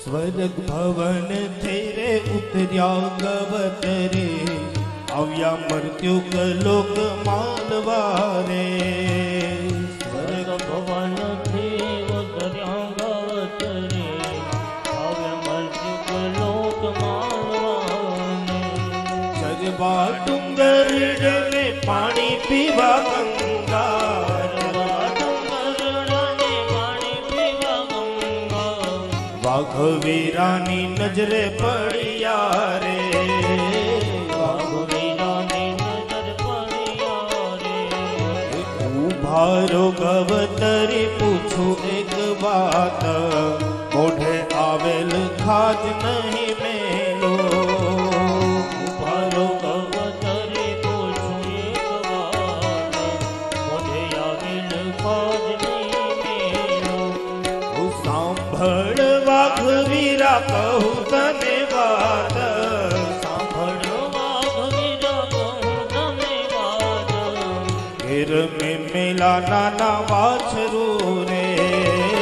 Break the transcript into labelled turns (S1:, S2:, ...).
S1: સ્વર્ગ ભવન થેરે ઉતર્યા ગવતરે આવ્યા મૃત્યુક લોક માલવારે
S2: સ્વર્ગ ભવન થી ઉતર્યા ગવતરે આવ્યા મૃત્યુક લોક માલવારે
S1: ચરવા ડુંગર ડરે પાણી પીવા ગંગા વાઘવીરાની નજરે પડ્યા રે
S2: વાઘવીરાની નજર પડ્યા રે
S1: ઉભારો ગવતરી પૂછું એક વાત મોઢે આવેલ ખાજ નહીં મેલો
S2: ઉભારો ગવતરી પૂછું એક વાત મોઢે આવેલ ખાજ નહીં મેલો
S1: સાંભળ વાઘવીરા કહું તને વાત
S2: સાંભળો વાઘવીરા કહું તને વાત
S1: ઘેર મેં મેલા નાના વાછરું રે